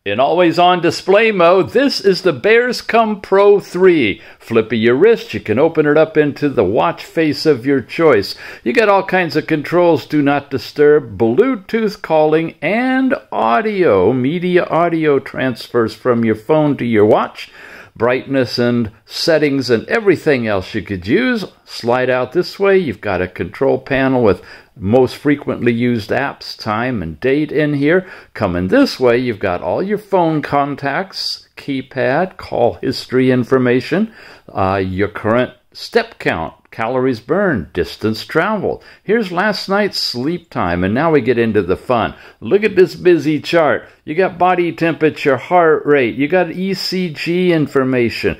In always-on display mode, this is the Bearscome PRO 3. Flip of your wrist, you can open it up into the watch face of your choice. You got all kinds of controls: do not disturb, Bluetooth calling, and audio, media audio transfers from your phone to your watch, brightness and settings and everything else you could use. Slide out this way, you've got a control panel with most frequently used apps, time and date in here. Coming this way, you've got all your phone contacts, keypad, call history information, your current step count, calories burned, distance traveled. Here's last night's sleep time, and now we get into the fun. Look at this busy chart. You got body temperature, heart rate, you got ECG information,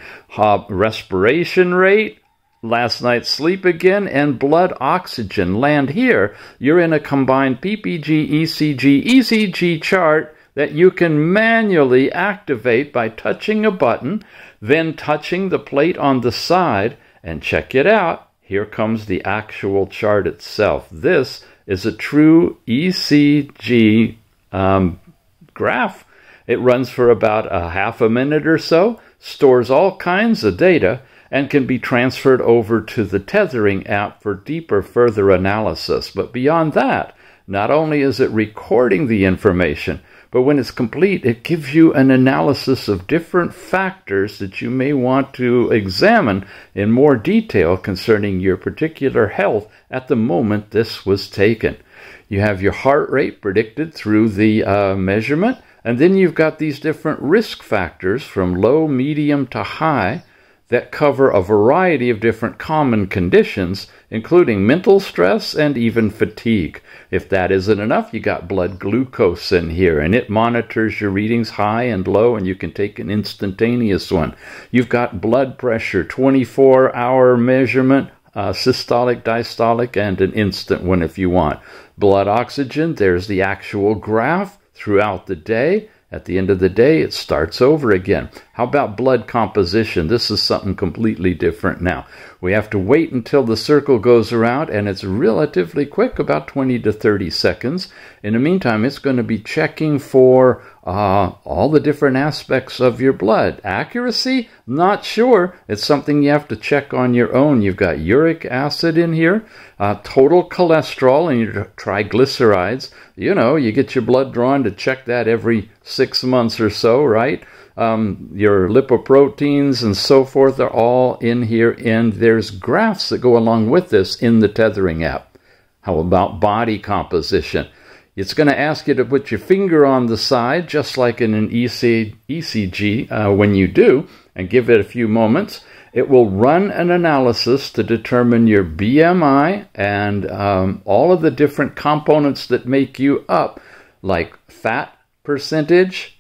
respiration rate, last night's sleep again, and blood oxygen. Land here, you're in a combined PPG, ECG chart that you can manually activate by touching a button, then touching the plate on the side, and check it out. Here comes the actual chart itself. This is a true ECG graph. It runs for about a half a minute or so, stores all kinds of data, and can be transferred over to the Tethering app for deeper, further analysis. But beyond that, not only is it recording the information, but when it's complete, it gives you an analysis of different factors that you may want to examine in more detail concerning your particular health at the moment this was taken. You have your heart rate predicted through the measurement, and then you've got these different risk factors from low, medium to high that cover a variety of different common conditions, including mental stress and even fatigue. If that isn't enough, you got blood glucose in here, and it monitors your readings high and low, and you can take an instantaneous one. You've got blood pressure, 24-hour measurement, systolic, diastolic, and an instant one if you want. Blood oxygen, there's the actual graph throughout the day. At the end of the day, it starts over again. How about blood composition? This is something completely different now. We have to wait until the circle goes around, and it's relatively quick, about 20 to 30 seconds. In the meantime, it's going to be checking for all the different aspects of your blood. Accuracy? Not sure. It's something you have to check on your own. You've got uric acid in here, total cholesterol, and your triglycerides. You know, you get your blood drawn to check that every 6 months or so, right? Your lipoproteins and so forth are all in here, and there's graphs that go along with this in the Tethering app. How about body composition? It's going to ask you to put your finger on the side, just like in an ECG when you do, and give it a few moments. It will run an analysis to determine your BMI and all of the different components that make you up, like fat percentage,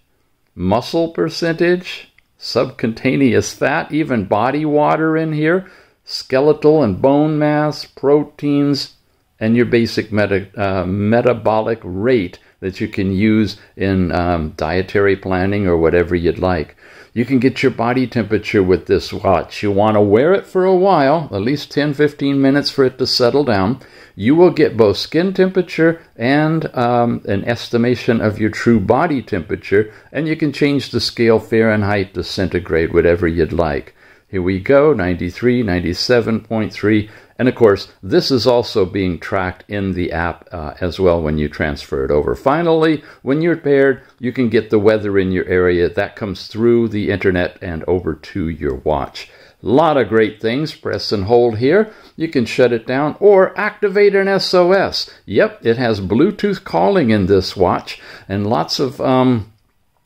muscle percentage, subcutaneous fat, even body water in here, skeletal and bone mass, proteins, and your basic metabolic rate that you can use in dietary planning or whatever you'd like. You can get your body temperature with this watch. You want to wear it for a while, at least 10-15 minutes for it to settle down. You will get both skin temperature and an estimation of your true body temperature, and you can change the scale Fahrenheit to centigrade, whatever you'd like. Here we go, 93, 97.3, and of course, this is also being tracked in the app as well when you transfer it over. Finally, when you're paired, you can get the weather in your area. That comes through the internet and over to your watch. A lot of great things. Press and hold here. You can shut it down or activate an SOS. Yep, it has Bluetooth calling in this watch and lots of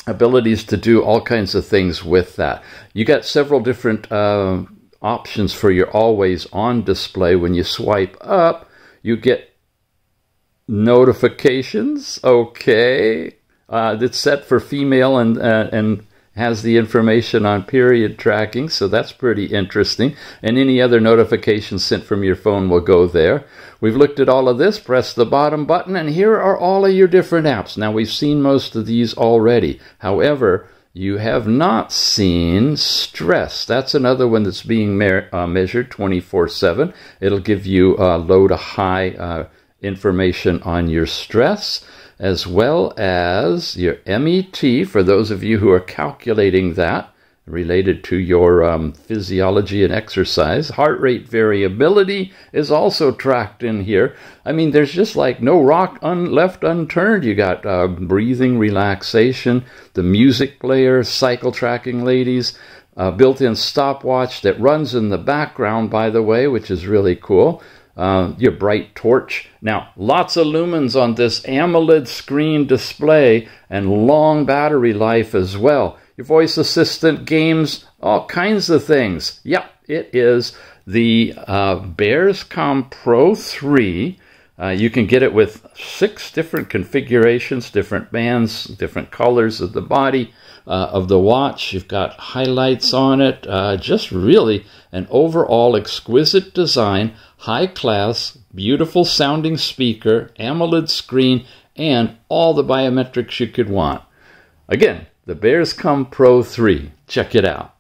abilities to do all kinds of things with that. You got several different options for your always-on display. When you swipe up, you get notifications. Okay, it's set for female and has the information on period tracking, so that's pretty interesting. And any other notifications sent from your phone will go there. We've looked at all of this. Press the bottom button, and here are all of your different apps. Now, we've seen most of these already. However, you have not seen stress. That's another one that's being measured 24/7. It'll give you low to high information on your stress. as well as your MET, for those of you who are calculating that, related to your physiology and exercise. Heart rate variability is also tracked in here. I mean, there's just like no rock left unturned. You got breathing, relaxation, the music player, cycle tracking, ladies, built-in stopwatch that runs in the background, by the way, which is really cool. Your bright torch. Now, lots of lumens on this AMOLED screen display and long battery life as well. Your voice assistant, games, all kinds of things. Yep, it is the Bearscome PRO 3. You can get it with 6 different configurations, different bands, different colors of the body of the watch. You've got highlights on it. Just really an overall exquisite design, high class, beautiful sounding speaker, AMOLED screen, and all the biometrics you could want. Again, the Bearscome PRO 3. Check it out.